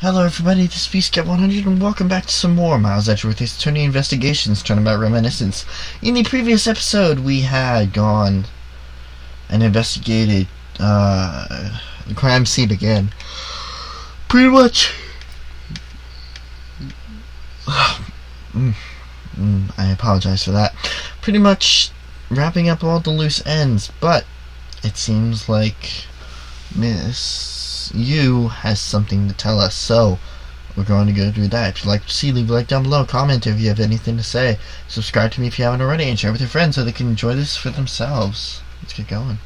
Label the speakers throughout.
Speaker 1: Hello everybody, this is pt.15 and welcome back to some more Miles Edgeworth's Attorney Investigations Turnabout Reminiscence. In the previous episode, we had gone and investigated the crime scene again. Pretty much... I apologize for that. Pretty much wrapping up all the loose ends, but it seems like Miss Yu has something to tell us, so we're going to go do that. If you'd like to see, leave a like down below, comment if you have anything to say, subscribe to me if you haven't already, and share with your friends so they can enjoy this for themselves. Let's get going.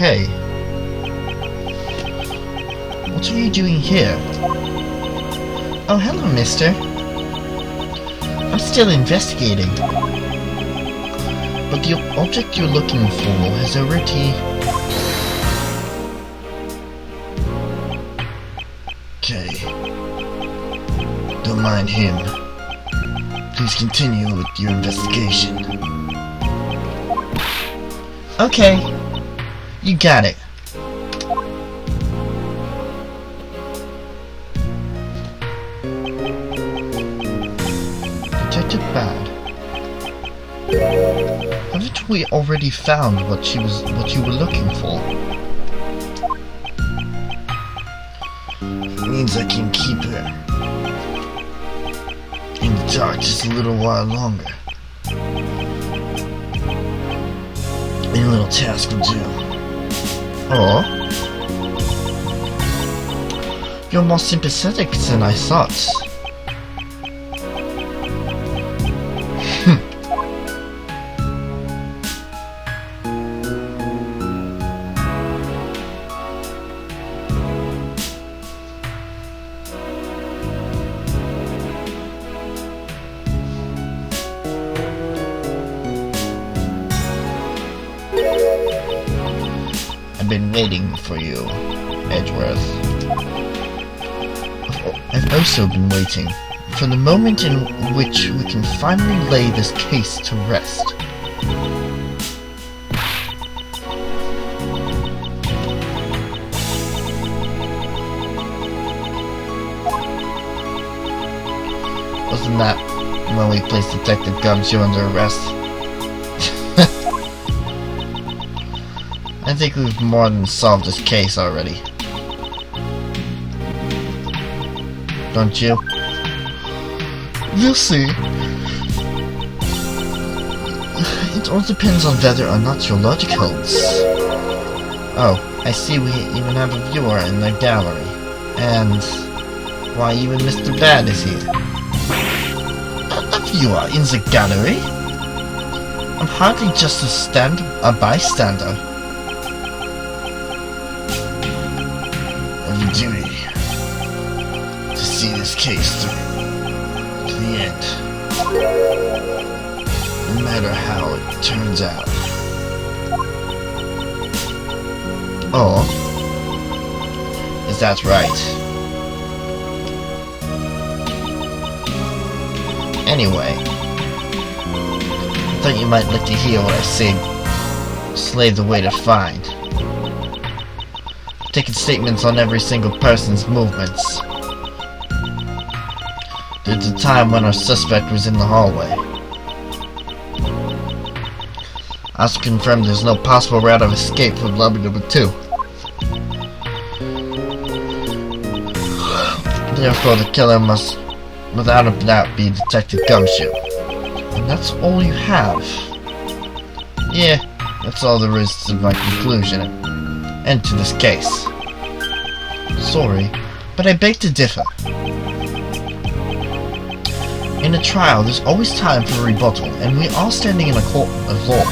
Speaker 1: Okay. What are you doing here? Oh, hello, mister. I'm still investigating. But the object you're looking for has already... Okay. Don't mind him. Please continue with your investigation. Okay. You got it. Detective Bad. Haven't we already found what you were looking for? It means I can keep her in the dark just a little while longer. Any little task will do. Oh, you're more sympathetic than I thought. I've been waiting for you, Edgeworth. I've also been waiting for the moment in which we can finally lay this case to rest. Wasn't that when we placed Detective Gumshoe under arrest? I think we've more than solved this case already. Don't you? We'll see. It all depends on whether or not your logic holds. Oh, I see we even have a viewer in the gallery. And why even Mr. Bad is here. A viewer in the gallery? I'm hardly just a bystander. Duty to see this case through to the end, no matter how it turns out. Oh, is that right? Anyway, I thought you might like to hear what I say. Slave the way to find. Taking statements on every single person's movements. There's a time when our suspect was in the hallway. I also confirmed there's no possible route of escape from lobby number 2. Therefore, the killer must, without a doubt, be Detective Gumshoe. And that's all you have. Yeah, that's all there is to my conclusion. End to this case. Sorry, but I beg to differ. In a trial, there's always time for a rebuttal, and we are standing in a court of law.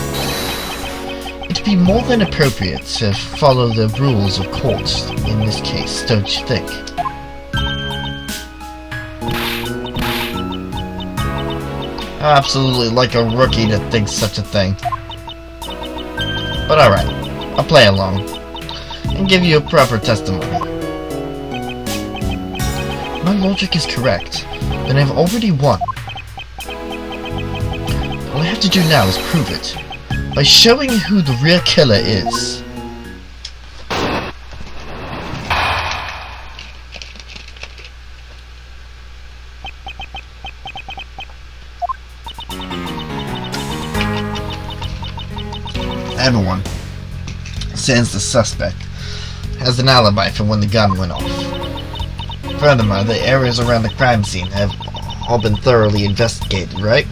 Speaker 1: It'd be more than appropriate to follow the rules of courts in this case, don't you think? Absolutely like a rookie to think such a thing. But alright, I'll play along, and give you a proper testimony. My logic is correct, then I've already won. All I have to do now is prove it, by showing who the real killer is. Everyone, since the suspect has an alibi for when the gun went off. Furthermore, the areas around the crime scene have all been thoroughly investigated, right?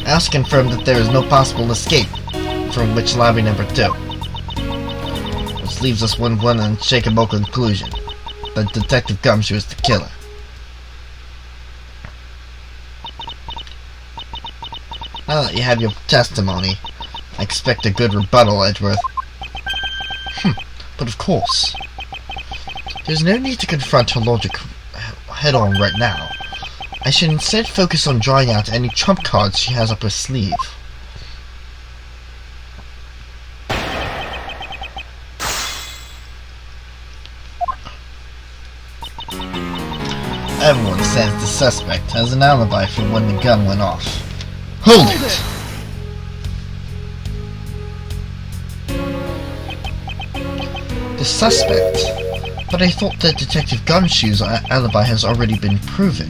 Speaker 1: I also confirmed that there is no possible escape from which lobby number 2. Which leaves us with one unshakable conclusion, that Detective Gumshoe is the killer. Now that you have your testimony, I expect a good rebuttal, Edgeworth. But of course, there's no need to confront her logic head-on right now. I should instead focus on drawing out any trump cards she has up her sleeve. Everyone says the suspect has an alibi for when the gun went off. Hold it! The suspect? But I thought that Detective Gumshoe's alibi has already been proven.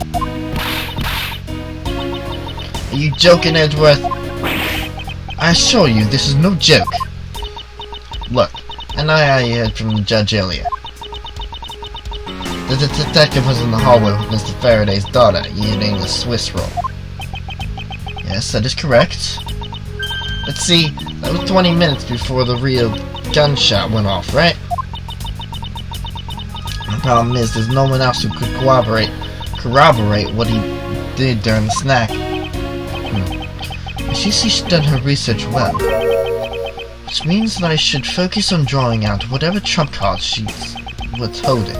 Speaker 1: Are you joking, Edgeworth? I assure you, this is no joke. Look, I know how you heard from the judge earlier. The detective was in the hallway with Mr. Faraday's daughter, eating a Swiss roll. Yes, that is correct. Let's see, that was 20 minutes before the real gunshot went off, right? The problem is, there's no one else who could corroborate what he did during the snack. She's done her research well, which means that I should focus on drawing out whatever trump cards she was holding.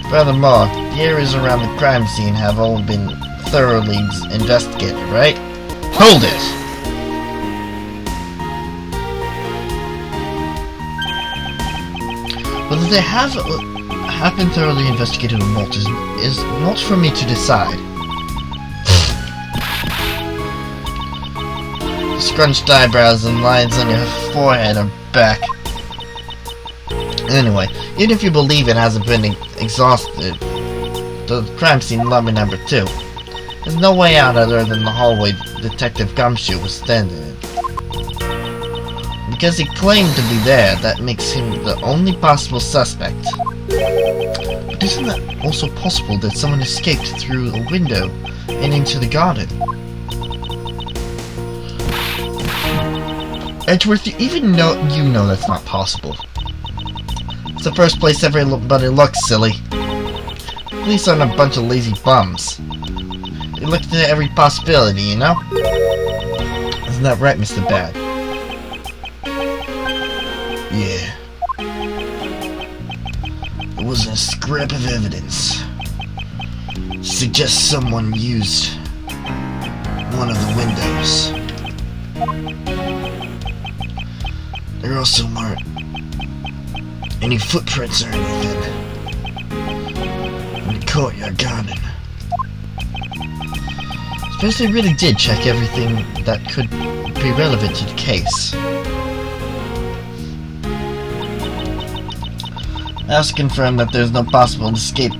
Speaker 1: Furthermore, the areas around the crime scene have all been thoroughly investigated, right? Hold it! Whether they have been thoroughly investigated or not is not for me to decide. The scrunched eyebrows and lines on your forehead are back. Anyway, even if you believe it hasn't been exhausted, the crime scene lobby number 2, there's no way out other than the hallway Detective Gumshoe was standing in. Because he claimed to be there, that makes him the only possible suspect. But isn't that also possible that someone escaped through a window and into the garden? Edgeworth, you know that's not possible. It's the first place everybody looks, silly. Police aren't a bunch of lazy bums. They look into every possibility, you know? Isn't that right, Mr. Bad? Yeah. There wasn't a scrap of evidence to suggest someone used one of the windows. There also weren't any footprints or anything in the courtyard garden. Suppose they really did check everything that could be relevant to the case. I also confirmed that there's no possible escape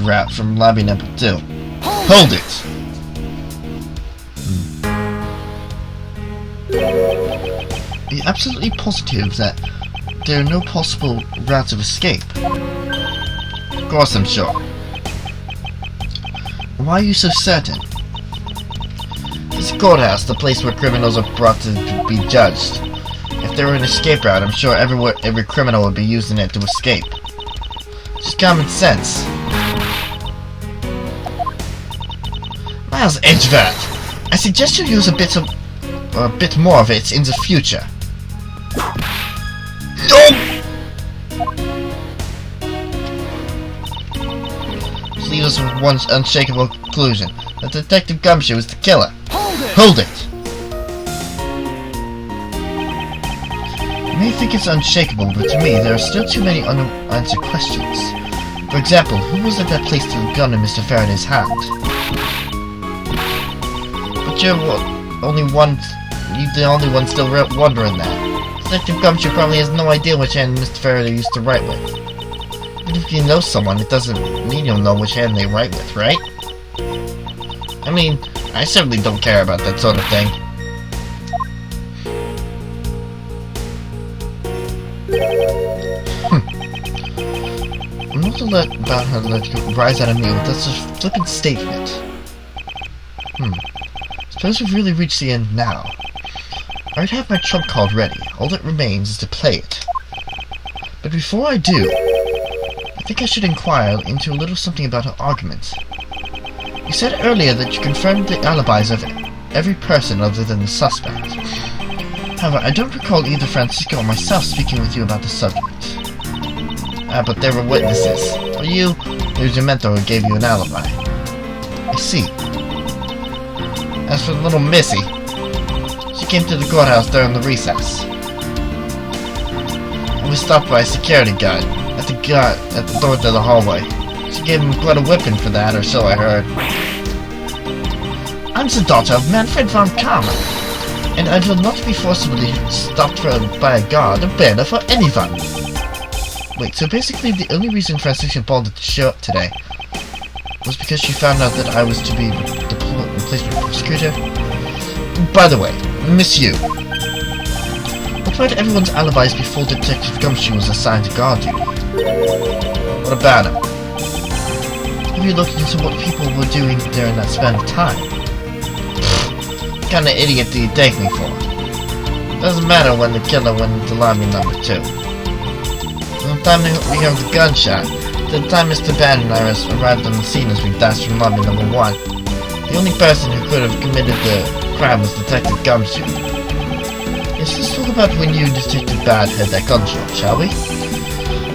Speaker 1: route from lobby number 2. Hold it! Are you absolutely positive that there are no possible routes of escape? Of course I'm sure. Why are you so certain? It's a courthouse, the place where criminals are brought to be judged. If there were an escape route, I'm sure every criminal would be using it to escape. Just common sense. Miles Edgeworth, I suggest you use a bit more of it in the future. No! This leaves us with one unshakable conclusion: that Detective Gumshoe is the killer. Hold it! You may think it's unshakable, but to me there are still too many unanswered questions. For example, who was it that placed the gun in Mr. Faraday's hand? But you're the only one still wondering that. Detective Gumshoe probably has no idea which hand Mr. Faraday used to write with. But if you know someone, it doesn't mean you'll know which hand they write with, right? I mean, I certainly don't care about that sort of thing. I'm not about her to let you rise out of me with such a flippant statement. Suppose we've really reached the end now. I already have my trump card ready. All that remains is to play it. But before I do, I think I should inquire into a little something about her argument. You said earlier that you confirmed the alibis of every person other than the suspect. However, I don't recall either Francisco or myself speaking with you about the subject. But there were witnesses. Or you, it was your mentor who gave you an alibi. I see. As for little Missy, she came to the courthouse during the recess. I was stopped by a security guard at the door to the hallway. She gave him quite a whipping for that, or so I heard. I'm the daughter of Manfred von Karma, and I will not be forcibly stopped by a guard or bailiff or anyone. Wait, so basically the only reason Francisca bothered to show up today was because she found out that I was to be the replacement prosecutor? By the way, Miss Yu, what about everyone's alibis before Detective Gumshoe was assigned to guard duty? What about him? Have you looked into what people were doing during that span of time? What kind of idiot do you take me for? Doesn't matter when the killer went into lobby number 2. From the time we heard the gunshot, to the time Mr. Bad and I arrived on the scene as we dashed from lobby number 1, the only person who could have committed the crime was Detective Gumshoe. Yes, let's talk about when you and Detective Bad had that gunshot, shall we?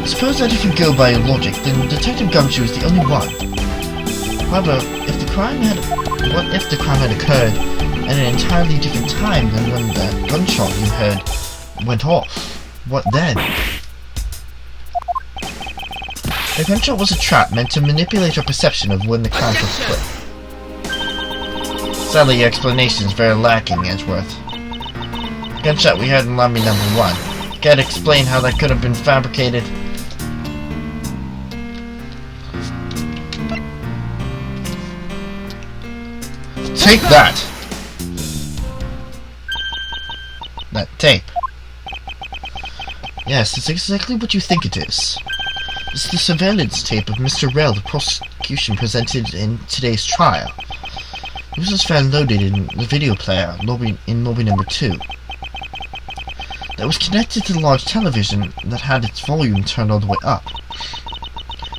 Speaker 1: Suppose that if you go by your logic, then Detective Gumshoe is the only one. However, what if the crime had occurred at an entirely different time than when the gunshot you heard went off? What then? The gunshot was a trap meant to manipulate your perception of when the crime took place. Sadly, your explanation is very lacking, Edgeworth. The gunshot we heard in lobby number 1. Can't explain how that could have been fabricated. Take that! That tape. Yes, it's exactly what you think it is. It's the surveillance tape of Mr. Rell the prosecution presented in today's trial. It was found loaded in the video player in lobby number 2. That was connected to the large television that had its volume turned all the way up.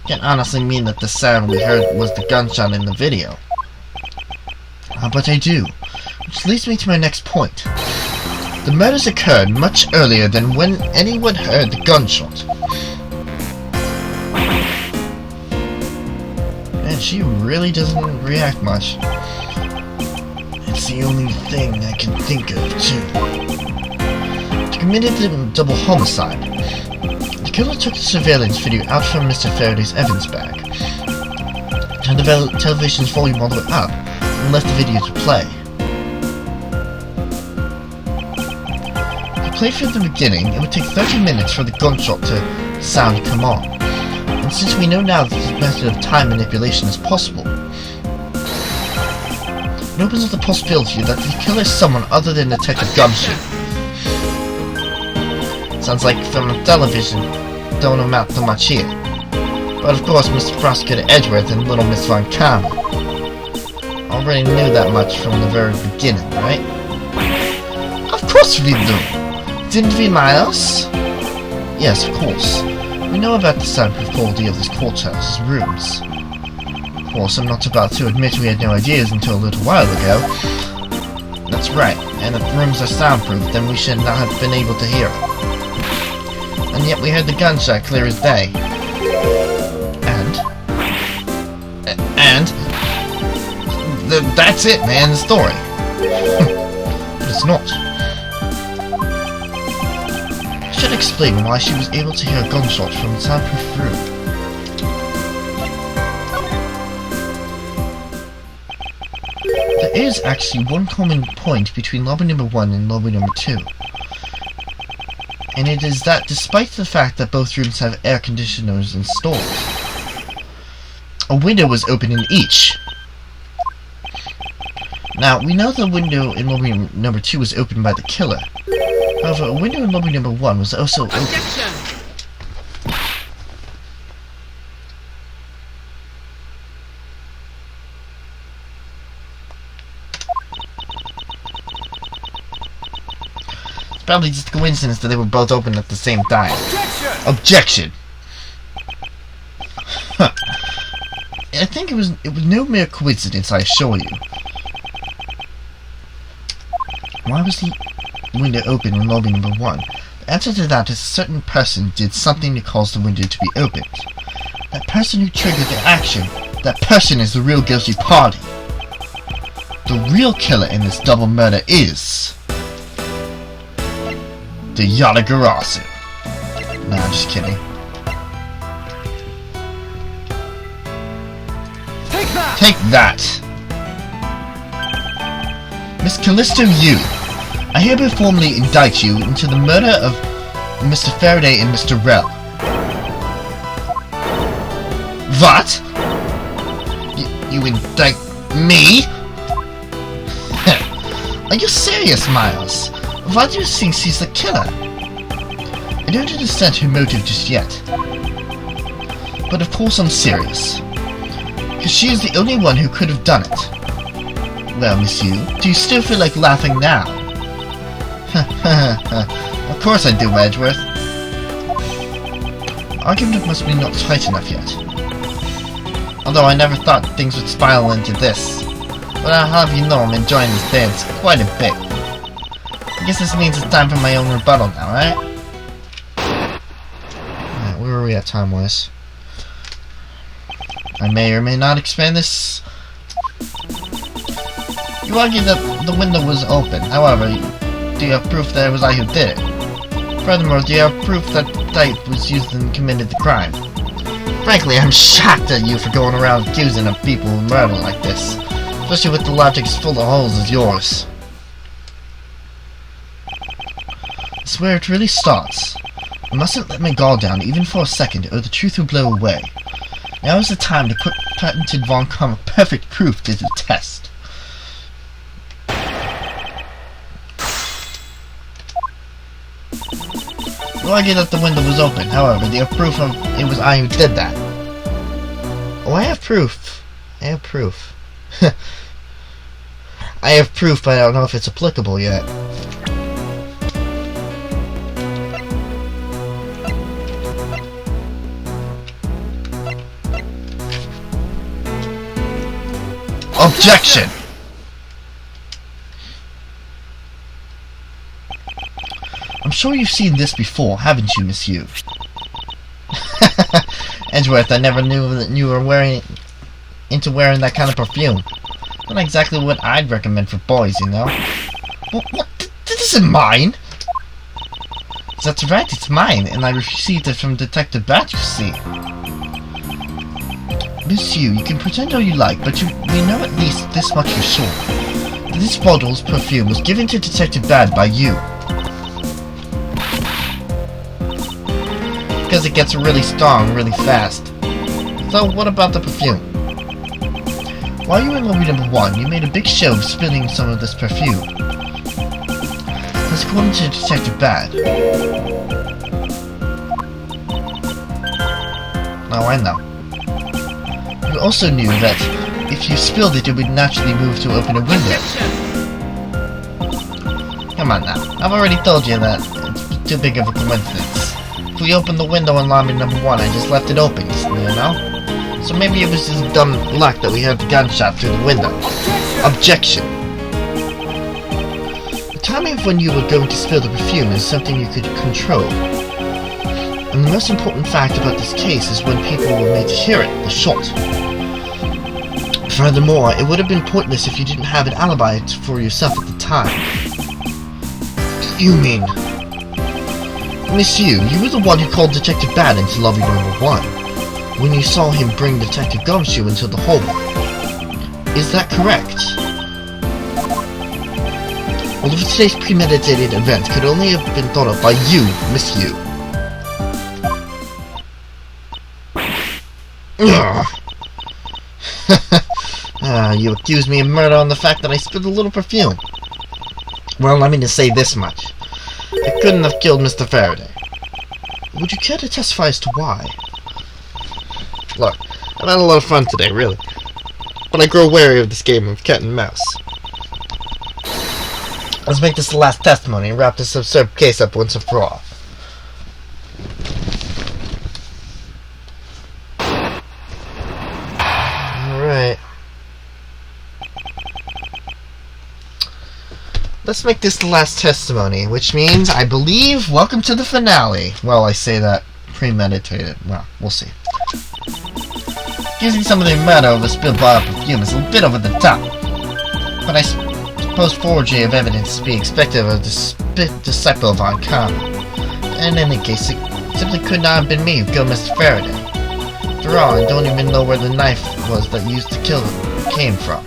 Speaker 1: Can't honestly mean that the sound we heard was the gunshot in the video. But I do. Which leads me to my next point. The murders occurred much earlier than when anyone heard the gunshot. Man, she really doesn't react much. It's the only thing I can think of, too. To commit a double homicide, the killer took the surveillance video out from Mr. Faraday's evidence bag, turned the television's volume all the way up, and left the video to play. To play from the beginning, it would take 30 minutes for the gunshot to sound to come on, and since we know now that this method of time manipulation is possible, it opens up the possibility that the killer is someone other than Detective Gumshoe. Sounds like from the television don't amount to much here. But of course, Mr. Prosecutor Edgeworth and Little Miss Von Karma already knew that much from the very beginning, right? Of course we do! Didn't we, Miles? Yes, of course. We know about the soundproof quality of this courthouse's rooms. Of course, I'm not about to admit we had no ideas until a little while ago. That's right, and if the rooms are soundproof, then we should not have been able to hear it. And yet we heard the gunshot clear as day. That's it, man, the story. But it's not. I should explain why she was able to hear gunshots from the soundproof room. There is actually one common point between lobby number 1 and lobby number 2. And it is that despite the fact that both rooms have air conditioners installed, a window was open in each. Now, we know the window in lobby number 2 was opened by the killer. However, a window in lobby number 1 was also open. It's probably just a coincidence that they were both open at the same time. Objection! Huh. I think it was no mere coincidence, I assure you. Why was the window open in lobby number 1? The answer to that is a certain person did something to cause the window to be opened. That person who triggered the action, that person is the real guilty party. The real killer in this double murder is... the Yatagarasu. Nah, I'm just kidding. Take that! Miss Callisto Yu, I hereby formally indict you into the murder of Mr. Faraday and Mr. Rell. What? You indict me? Are you serious, Miles? Why do you think she's the killer? I don't understand her motive just yet. But of course I'm serious. Because she is the only one who could have done it. Well, Miss Yu, do you still feel like laughing now? Of course I do, Edgeworth. Argument must be not tight enough yet. Although I never thought things would spiral into this. But I'll have you know I'm enjoying this dance quite a bit. I guess this means it's time for my own rebuttal now, right? Alright, where are we at time-wise? I may or may not expand this. You argue that the window was open. However, do you have proof that it was I who did it? Furthermore, do you have proof that the type was used and committed the crime? Frankly, I'm shocked at you for going around accusing of people of murder like this. Especially with the logic as full of holes as yours. It's where it really starts. I mustn't let my guard down even for a second, or the truth will blow away. Now is the time to put patented Von Karma perfect proof to the test. You argue that the window was open. However, do you have proof of it was I who did that? Oh, I have proof. I have proof. I have proof, but I don't know if it's applicable yet. Objection! I'm sure you've seen this before, haven't you, Miss Yu? Edgeworth, I never knew that you were into wearing that kind of perfume. Not exactly what I'd recommend for boys, you know. What? This isn't mine! That's right, it's mine, and I received it from Detective Bat, you see. Miss Yu, you can pretend all you like, but we know at least this much for sure. This bottle's perfume was given to Detective Bad by you. Because it gets really strong really fast. So what about the perfume? While you were in lobby number 1, you made a big show of spilling some of this perfume. That's according to Detective Bad. Now I know. You also knew that if you spilled it, it would naturally move to open a window. Come on now, I've already told you that it's too big of a coincidence. If we opened the window in lobby number 1, I just left it open, you know? So maybe it was just dumb luck that we heard the gunshot through the window. Objection! The timing of when you were going to spill the perfume is something you could control. And the most important fact about this case is when people were made to hear it, the shot. Furthermore, it would have been pointless if you didn't have an alibi for yourself at the time. You mean... Miss you were the one who called Detective Bad into lobby number 1, when you saw him bring Detective Gumshoe into the hallway. Is that correct? All of today's premeditated events could only have been thought of by you, Miss You. You accuse me of murder on the fact that I spilled a little perfume. Well, let me just say this much. I couldn't have killed Mr. Faraday. Would you care to testify as to why? Look, I've had a lot of fun today, really. But I grow wary of this game of cat and mouse. Let's make this the last testimony and wrap this absurd case up once and for all. Alright. Let's make this the last testimony, which means, I believe, welcome to the finale. Well, I say that premeditated. Well, we'll see. Using some of the murder over spilled bottle perfume is a bit over the top. But I suppose forgery of evidence to be expected of a disciple of our kind. In any case, it simply could not have been me who killed Mr. Faraday. After all, I don't even know where the knife was that used to kill him came from.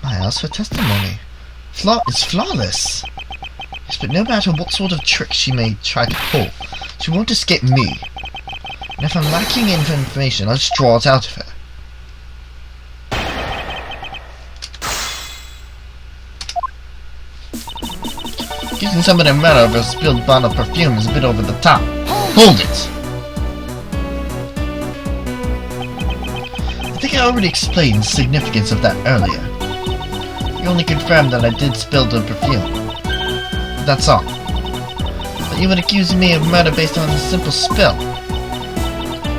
Speaker 1: My house for testimony. It's flawless. Yes, but no matter what sort of trick she may try to pull, she won't escape me. And if I'm lacking in information, I'll just draw it out of her. Using some of the murder over a spilled bottle of perfume is a bit over the top. Hold it! I think I already explained the significance of that earlier. You only confirmed that I did spill the perfume. That's all. But you would accuse me of murder based on a simple spill.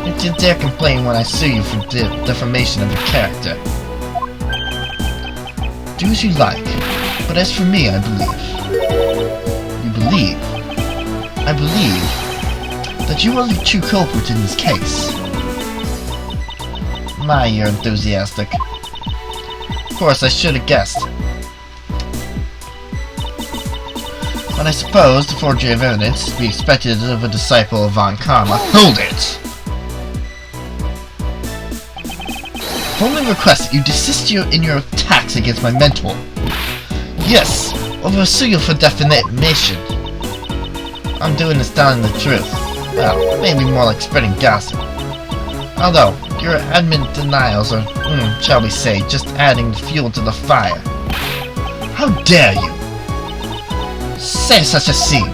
Speaker 1: Don't you dare complain when I sue you for defamation of your character. Do as you like, but as for me, I believe. You believe? I believe that you are the true culprit in this case. My, you're enthusiastic. Of course, I should have guessed. But I suppose the forgery of evidence is to be expected of a disciple of Von Karma. Hold it! I only request that you desist in your attacks against my mentor. Yes, or I'll sue you for defamation. I'm doing this telling the truth. Well, maybe more like spreading gossip. Although, your adamant denials are, shall we say, just adding fuel to the fire. How dare you say such a scene?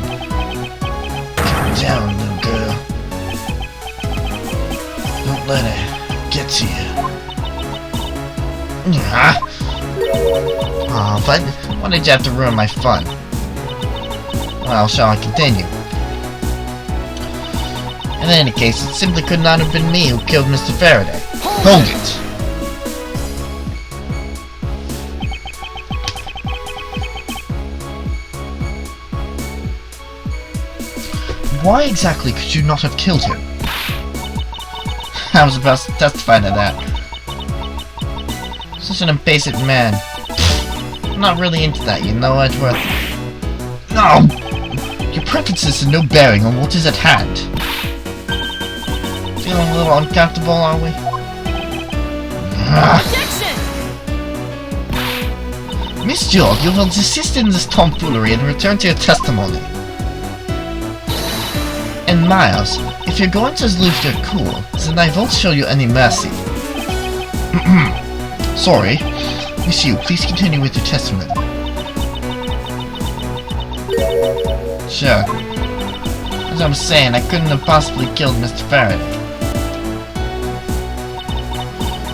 Speaker 1: Calm down, little girl. Don't let it get to you. Aw, but why did you have to ruin my fun? Well, shall I continue? In any case, it simply could not have been me who killed Mr. Faraday. Hold it! Why exactly could you not have killed him? I was about to testify to that. Such an impatient man. I'm not really into that, you know, Edgeworth. No! Your preferences have no bearing on what is at hand. Feeling a little uncomfortable, are we?
Speaker 2: Objection!
Speaker 1: Miss George, you will desist in this tomfoolery and return to your testimony. And Miles, if you're going to lose your cool, then I won't show you any mercy. Sorry. Miss Yu, please continue with your testimony. Sure. As I was saying, I couldn't have possibly killed Mr. Faraday.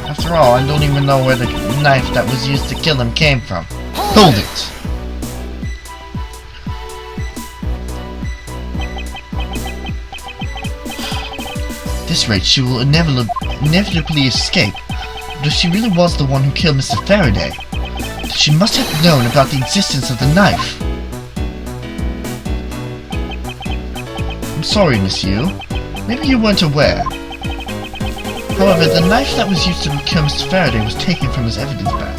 Speaker 1: After all, I don't even know where the knife that was used to kill him came from. Hold it! At this rate, she will inevitably escape. But if she really was the one who killed Mr. Faraday, she must have known about the existence of the knife. I'm sorry, Miss Yu. Maybe you weren't aware. However, the knife that was used to kill Mr. Faraday was taken from his evidence bag.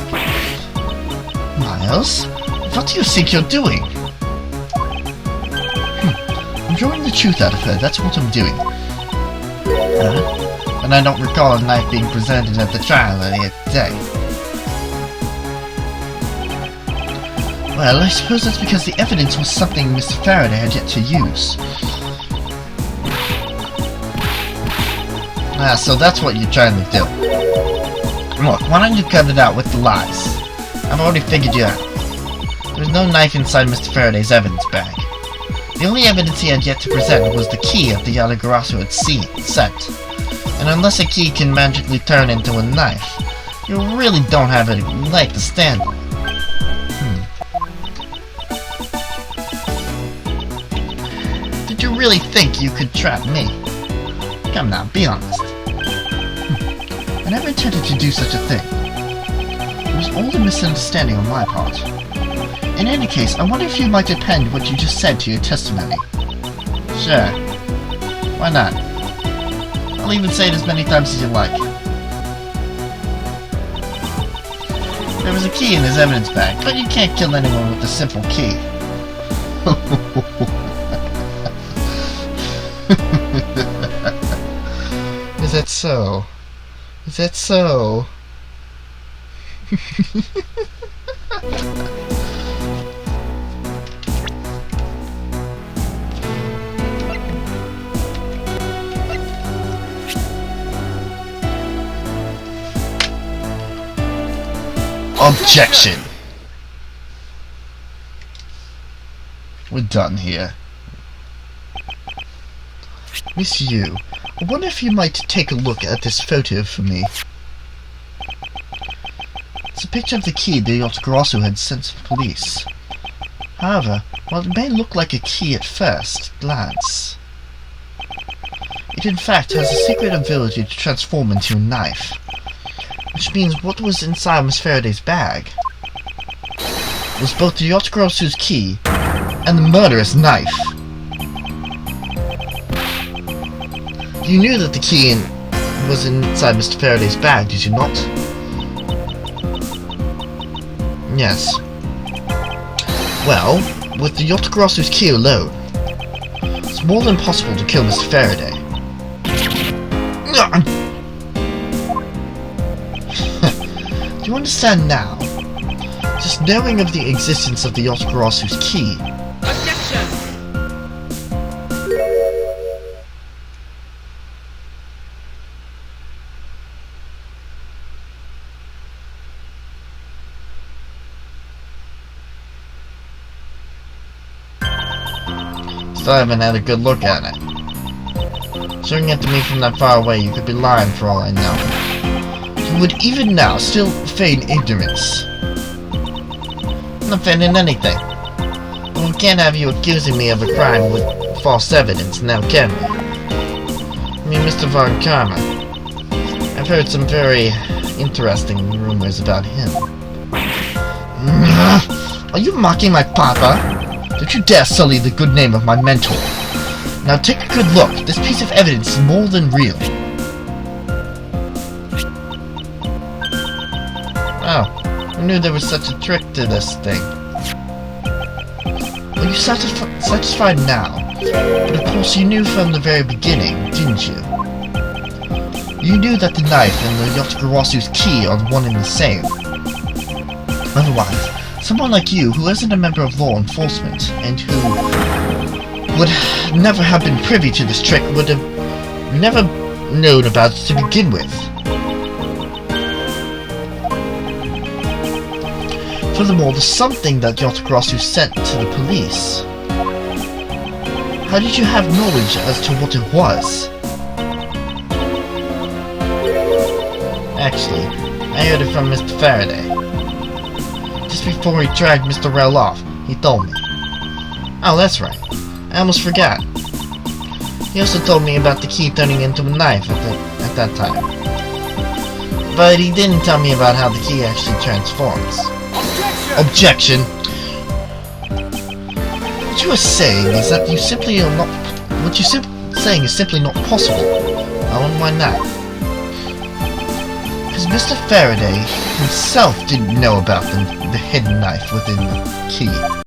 Speaker 1: Miles? What do you think you're doing? I'm drawing the truth out of her, that's what I'm doing. And I don't recall a knife being presented at the trial earlier today. Well, I suppose that's because the evidence was something Mr. Faraday had yet to use. Ah, so that's what you're trying to do. Look, why don't you cut it out with the lies? I've already figured you out. There's no knife inside Mr. Faraday's evidence bag. The only evidence he had yet to present was the key that the Yatagarasu had sent. And unless a key can magically turn into a knife, you really don't have any leg to stand on. Did you really think you could trap me? Come now, be honest. I never intended to do such a thing. It was all a misunderstanding on my part. In any case, I wonder if you might append what you just said to your testimony. Sure. Why not? I'll even say it as many times as you like. There was a key in his evidence bag, but you can't kill anyone with a simple key. Is that so? Is that so? Objection! We're done here. Miss Yu, I wonder if you might take a look at this photo for me. It's a picture of the key the Yatagarasu had sent to the police. However, while it may look like a key at first glance, it in fact has a secret ability to transform into a knife. Which means what was inside Miss Faraday's bag was both the Yatagarasu's key and the murderous knife. You knew that the key was inside Mr. Faraday's bag, did you not? Yes. Well, with the Yatagarasu's key alone, it's more than possible to kill Mr. Faraday. Do you understand now? Just knowing of the existence of the Yatagarasu's key.
Speaker 2: Objection!
Speaker 1: Still haven't had a good look at it. Showing it to me from that far away, you could be lying for all I know. You would even now still feign ignorance. I'm not feigning anything. But we can't have you accusing me of a crime with false evidence now, can we? I mean, Mr. Von Karma, I've heard some very interesting rumors about him. Are you mocking my papa? Don't you dare sully the good name of my mentor. Now take a good look. This piece of evidence is more than real. Oh, who knew there was such a trick to this thing? Well, you're satisfied now, but of course you knew from the very beginning, didn't you? You knew that the knife and the Yatagarasu's key are one and the same. Otherwise, someone like you, who isn't a member of law enforcement, and who would never have been privy to this trick, would have never known about it to begin with. Furthermore, there's something that Yatagarasu sent to the police. How did you have knowledge as to what it was? Actually, I heard it from Mr. Faraday. Just before he dragged Mr. Rell off, he told me. Oh, that's right. I almost forgot. He also told me about the key turning into a knife at that time. But he didn't tell me about how the key actually transforms. Objection! What you are saying is that you simply are not... What you're saying is simply not possible. I wonder why not. Because Mr. Faraday himself didn't know about the hidden knife within the key.